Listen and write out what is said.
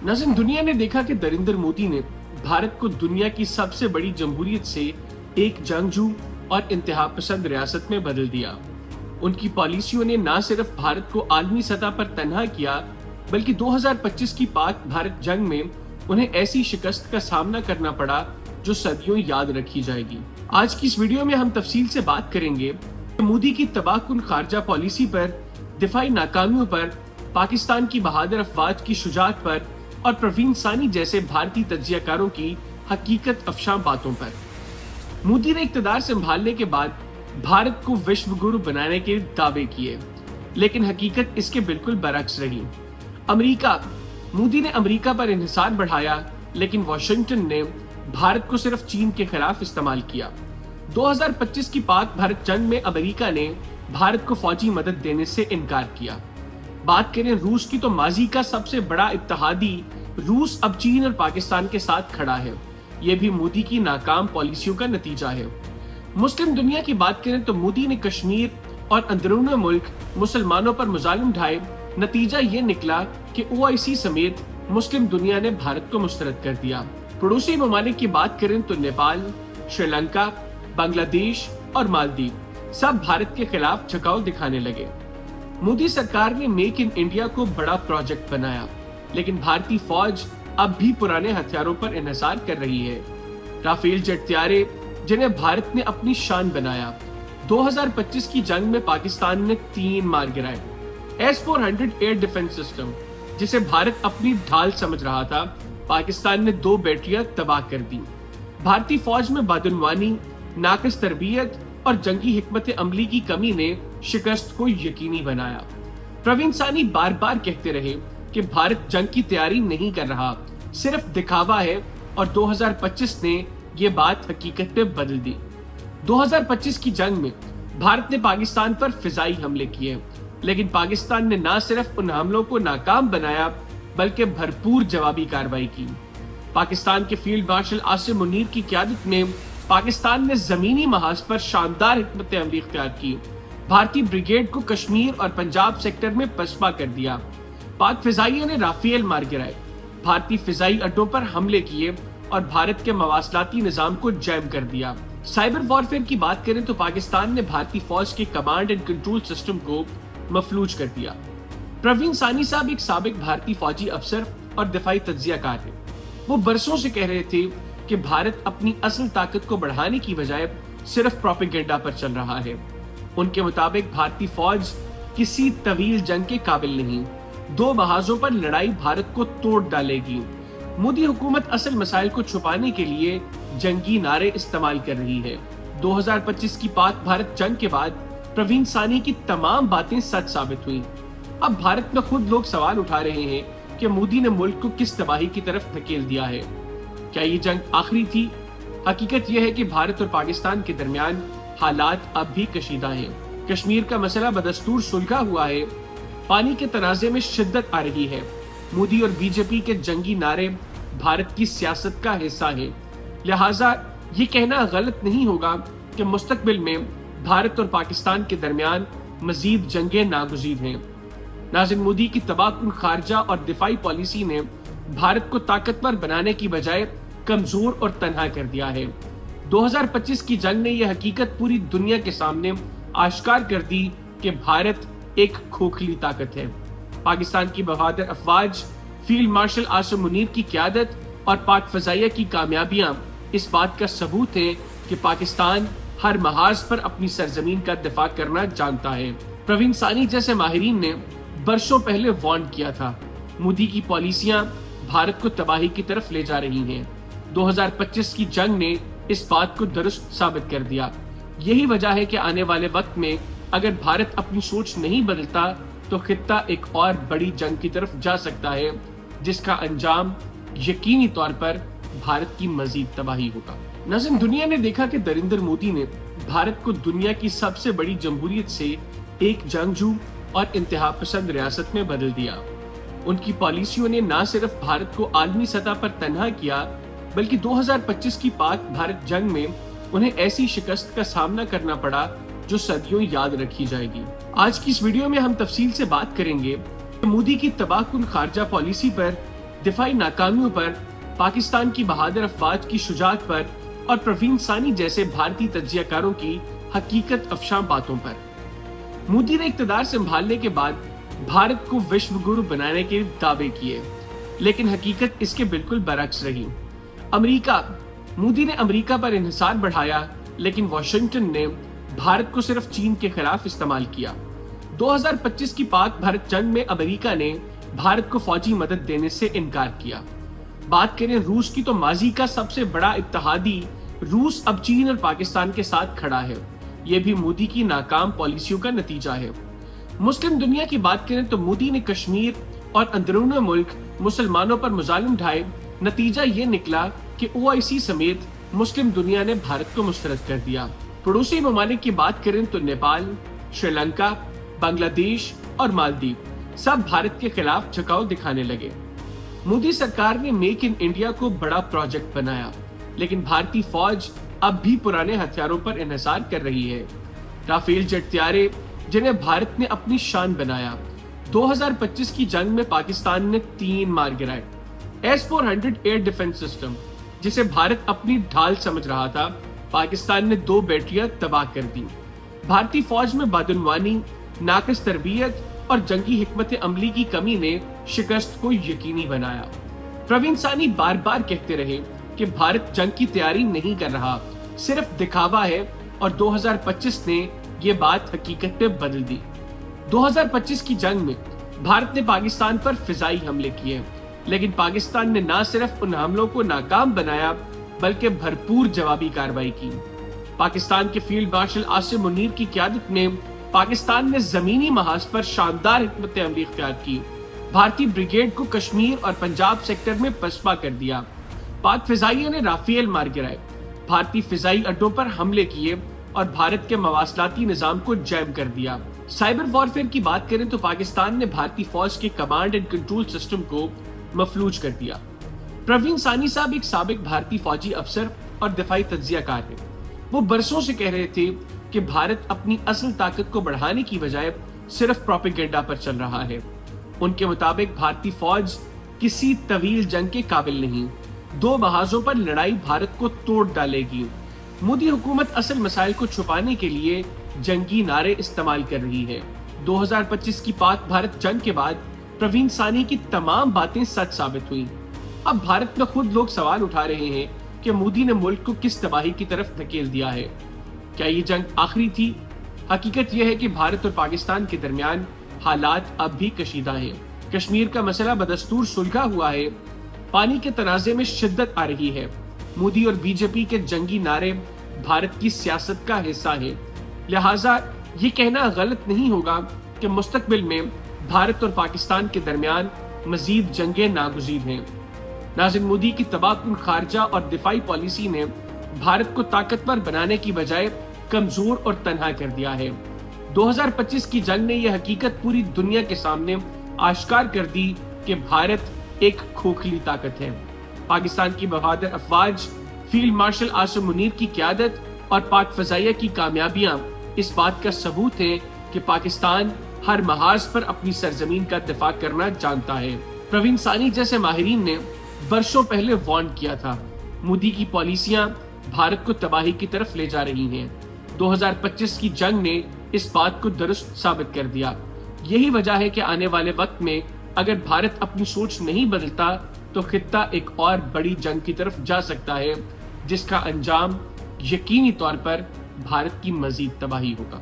नाज़रीन, दुनिया ने देखा कि नरेंद्र मोदी ने भारत को दुनिया की सबसे बड़ी जमहूरियत से एक जंगजू और इंतहा पसंद रियासत में बदल दिया। उनकी पॉलिसियों ने न सिर्फ भारत को आलमी सतह पर तन्हा किया, बल्कि 2025 की पाक भारत जंग में उन्हें ऐसी शिकस्त का सामना करना पड़ा जो सदियों याद रखी जाएगी। आज की इस वीडियो में हम तफसील से बात करेंगे मोदी की तबाहकुन खारजा पॉलिसी पर, दिफाई नाकामियों पर, पाकिस्तान की बहादुर अफवाज की शुजाअत पर और प्रवीण सानी जैसे भारतीय तज्जियाकारों की हकीकत अफशां बातों पर। मोदी ने इक़्तिदार संभालने के बाद भारत को विश्व गुरु बनाने के दावे किए, लेकिन हकीकत इसके बिल्कुल बरअक्स रही। मोदी ने अमेरिका पर इन्हिसार बढ़ाया, लेकिन वाशिंगटन ने भारत को सिर्फ चीन के खिलाफ इस्तेमाल किया। 2025 की पाक भारत जंग में अमेरिका ने भारत को फौजी मदद देने से इनकार किया। बात करें रूस की, तो माजी का सबसे बड़ा इत्तेहादी रूस अब चीन और पाकिस्तान के साथ खड़ा है। यह भी मोदी की नाकाम पॉलिसियों का नतीजा है। मुस्लिम दुनिया की बात करें तो मोदी ने कश्मीर और अंदरूनी मुल्क मुसलमानों पर मुजालिम ढाए। नतीजा ये निकला कि OIC समेत मुस्लिम दुनिया ने भारत को मुस्तरद कर दिया। पड़ोसी ममालिक की बात करें तो नेपाल, श्रीलंका, बांग्लादेश और मालदीव सब भारत के खिलाफ झुकाव दिखाने लगे। मोदी सरकार ने मेक इन इंडिया को बड़ा प्रोजेक्ट बनाया, लेकिन भारतीय फौज अब भी पुराने हथियारों पर इन्हिसार कर रही है। राफेल जेट तैयारे जिन्हें भारत ने अपनी शान बनाया, 2025 की जंग में पाकिस्तान ने 3 मार गिराए। S-400 एयर डिफेंस सिस्टम, जिसे भारत अपनी ढाल समझ रहा था, पाकिस्तान ने 2 बैटरियां तबाह कर दी। भारतीय फौज में बदउनवानी, नाक़िस तरबियत और जंगी हिकमत अमली की कमी ने शिकस्त को यकीनी बनाया। प्रवीण सानी बार बार कहते रहे कि भारत जंग की तैयारी नहीं कर रहा, सिर्फ दिखावा है, और 2025 ने ये बात हकीकत में बदल दी। 2025 की जंग में भारत ने पाकिस्तान पर फिजाई हमले किए, लेकिन पाकिस्तान ने न सिर्फ उन हमलों को नाकाम बनाया, बल्कि भरपूर जवाबी कार्रवाई की। पाकिस्तान के फील्ड मार्शल आसिम मुनीर की क़यादत में पाकिस्तान ने जमीनी महाज पर शानदार हिकमत अमली इख्तियार की। भारतीय ब्रिगेड को कश्मीर और पंजाब सेक्टर में पसपा कर दिया। पाक फिजाइयों ने राफेल मार गिराए, भारतीय फिजाई अड्डों पर हमले किए और भारत के मवासलाती निजाम को जैम कर दिया। साइबर वॉरफेयर की बात करें तो पाकिस्तान ने भारतीय फौज के कमांड एंड कंट्रोल सिस्टम को मफलूज कर दिया। प्रवीण सानी साहब एक साबिक भारतीय फौजी अफसर और दिफाई तज्जियाकार हैं। वो बरसों से कह रहे थे कि भारत अपनी असल ताकत को बढ़ाने की बजाय सिर्फ प्रोपेगेंडा पर चल रहा है। उनके मुताबिक भारतीय फौज किसी तवील जंग के काबिल नहीं, 2 महाजों पर लड़ाई भारत को तोड़ डालेगी। मोदी हुकूमत असल मसाइल को छुपाने के लिए जंगी नारे इस्तेमाल कर रही है। 2025 की पाक भारत जंग के बाद प्रवीण सानी की तमाम बातें सच साबित हुई। अब भारत में खुद लोग सवाल उठा रहे हैं कि मोदी ने मुल्क को किस तबाही की तरफ धकेल दिया है। क्या ये जंग आखिरी थी? हकीकत यह है कि भारत और पाकिस्तान के दरमियान हालात अब भी कशीदा हैं। कश्मीर का मसला बदस्तूर सुलझा हुआ है। पानी के तनाज़े में शिद्दत आ रही है। मोदी और बीजेपी के जंगी नारे भारत की सियासत का हिस्सा है। लिहाजा ये कहना गलत नहीं होगा कि मुस्तकबिल में भारत और पाकिस्तान के दरमियान मजीद जंगें नागुज़ीर हैं। नाज़रीन, मोदी की तबाहकुन खारजा और दिफाई पॉलिसी ने भारत को ताकतवर बनाने की बजाय कमजोर और तन्हा कर दिया है। 2025 की जंग ने यह हकीकत पूरी दुनिया के सामने आश्कार कर दी कि भारत एक खोखली ताकत है। पाकिस्तान की बहादुर अफवाज, फील्ड मार्शल आसिम मुनीर की क़यादत और पाक फ़ज़ाइया की कामयाबियां इस बात का सबूत है कि पाकिस्तान हर महाज पर अपनी सरजमीन का दिफा करना जानता है। प्रवीण सानी जैसे माहिरीन ने बरसों पहले वार्न किया था, मोदी की पॉलिसियां भारत को तबाही की तरफ ले जा रही हैं। 2025 की जंग ने इस बात को दुरुस्त साबित कर दिया। यही वजह है कि आने वाले वक्त में अगर भारत अपनी सोच नहीं बदलता तो खित्ता एक और बड़ी जंग की तरफ जा सकता है, जिसका अंजाम यकीनी तौर पर भारत की मजीद तबाही होगा। नाज़रीन, दुनिया ने देखा कि नरेंद्र मोदी ने भारत को दुनिया की सबसे बड़ी जमहूरियत से एक जंगजू और इंतहा पसंद रियासत में बदल दिया। उनकी पॉलिसियों ने न सिर्फ भारत को आलमी सतह पर तन्हा किया, बल्कि 2025 की पाक भारत जंग में उन्हें ऐसी शिकस्त का सामना करना पड़ा जो सदियों याद रखी जाएगी। आज की इस वीडियो में हम तफसील से बात करेंगे मोदी की तबाहकुन खारजा पॉलिसी पर, دفاعی ناکامیوں پر، پاکستان کی بہادر افواج کی شجاعت پر اور پروین ثانی جیسے بھارتی تجزیہ کاروں کی حقیقت افشاں باتوں پر۔ مودی نے اقتدار سنبھالنے کے بعد بھارت کو وشو گرو بنانے کے دعوے کیے، لیکن حقیقت اس کے بالکل برعکس رہی۔ مودی نے امریکہ پر انحصار بڑھایا، لیکن واشنگٹن نے بھارت کو صرف چین کے خلاف استعمال کیا۔ 2025 کی پاک بھارت جنگ میں امریکہ نے بھارت کو فوجی مدد دینے سے انکار کیا۔ بات کریں روس کی تو ماضی کا سب سے بڑا اتحادی روس اب چین اور پاکستان کے ساتھ کھڑا ہے۔ یہ بھی مودی کی ناکام پالیسیوں کا نتیجہ ہے۔ مسلم دنیا کی بات کریں تو مودی نے کشمیر اور اندرون ملک مسلمانوں پر مظالم ڈھائے۔ نتیجہ یہ نکلا کہ OIC سمیت مسلم دنیا نے بھارت کو مسترد کر دیا۔ پڑوسی ممالک کی بات کریں تو نیپال، شری لنکا، بنگلہ دیش اور مالدیپ سب بھارت کے خلاف جھکاؤ دکھانے لگے۔ مودی سرکار نے میک ان انڈیا کو بڑا پروجیکٹ بنایا، لیکن بھارتی فوج اب بھی پرانے ہتھیاروں پر انحصار کر رہی ہے۔ رافیل جیٹ طیارے جنہیں بھارت نے اپنی شان بنایا، 2025 کی جنگ میں پاکستان نے 3 مار گرائے۔ S-400 ایئر ڈیفنس سسٹم جسے بھارت اپنی ڈھال سمجھ رہا تھا، پاکستان نے 2 بیٹریاں تباہ کر دی۔ بھارتی فوج میں بدعنوانی، ناقص تربیت اور جنگی حکمت عملی کی کمی نے شکست کو یقینی بنایا۔ پروین ثانی بار بار کہتے رہے کہ بھارت جنگ کی تیاری نہیں کر رہا، صرف دکھاوا ہے، اور 2025 نے یہ بات حقیقت میں بدل دی۔ 2025 کی جنگ میں بھارت نے پاکستان پر فضائی حملے کیے، لیکن پاکستان نے نہ صرف ان حملوں کو ناکام بنایا بلکہ بھرپور جوابی کارروائی کی۔ پاکستان کے فیلڈ مارشل عاصم منیر کی قیادت میں پاکستان نے زمینی محاذ پر شاندار حکمت عملی اختیار کی، بھارتی بریگیڈ کو کشمیر اور پنجاب سیکٹر میں پسپا کر دیا۔ پاک فضائیہ نے رافیل مار گرائے، بھارتی فضائی اڈوں پر حملے کیے اور بھارت کے مواصلاتی نظام کو جیم کر دیا۔ سائبر وارفیئر کی بات کریں تو پاکستان نے بھارتی فوج کے کمانڈ اینڈ کنٹرول سسٹم کو مفلوج کر دیا۔ پروین ثانی صاحب ایک سابق بھارتی فوجی افسر اور دفاعی تجزیہ کار ہیں۔ وہ برسوں سے کہہ رہے تھے کہ بھارت اپنی اصل طاقت کو بڑھانے کی بجائے صرف پروپیگنڈا پر چل رہا ہے۔ ان کے مطابق بھارتی فوج کسی طویل جنگ کے قابل نہیں، 2 محاذوں پر لڑائی بھارت کو توڑ ڈالے گی۔ مودی حکومت اصل مسائل کو چھپانے کے لیے جنگی نعرے استعمال کر رہی ہے۔ 2025 کی پاک بھارت جنگ کے بعد پروین ثانی کی تمام باتیں سچ ثابت ہوئیں۔ اب بھارت میں خود لوگ سوال اٹھا رہے ہیں کہ مودی نے ملک کو کس تباہی کی طرف دھکیل دیا ہے۔ کیا یہ جنگ آخری تھی؟ حقیقت یہ ہے کہ بھارت اور پاکستان کے درمیان حالات اب بھی کشیدہ ہیں۔ کشمیر کا مسئلہ بدستور سلجھا ہوا ہے، پانی کے تنازع میں شدت آ رہی ہے۔ مودی اور BJP کے جنگی نعرے بھارت کی سیاست کا حصہ ہیں، لہٰذا یہ کہنا غلط نہیں ہوگا کہ مستقبل میں بھارت اور پاکستان کے درمیان مزید جنگیں ناگزیر ہیں۔ ناظرین، مودی کی تباہ کن خارجہ اور دفاعی پالیسی نے بھارت کو طاقتور بنانے کی بجائے کمزور اور تنہا کر دیا ہے۔ 2025 کی جنگ نے یہ حقیقت پوری دنیا کے سامنے آشکار کر دی کہ بھارت ایک کھوکھلی طاقت ہے۔ پاکستان کی بہادر افواج، فیلڈ مارشل عاصم منیر کی قیادت اور پاک فضائیہ کی کامیابیاں اس بات کا ثبوت ہیں کہ پاکستان ہر محاذ پر اپنی سرزمین کا دفاع کرنا جانتا ہے۔ پروین ثانی جیسے ماہرین نے برسوں پہلے وارن کیا تھا، مودی کی پالیسیاں بھارت کو تباہی کی طرف لے جا رہی ہیں۔ 2025 کی جنگ نے اس بات کو درست ثابت کر دیا۔ یہی وجہ ہے کہ آنے والے وقت میں اگر بھارت اپنی سوچ نہیں بدلتا تو خطہ ایک اور بڑی جنگ کی طرف جا سکتا ہے، جس کا انجام یقینی طور پر بھارت کی مزید تباہی ہوگا۔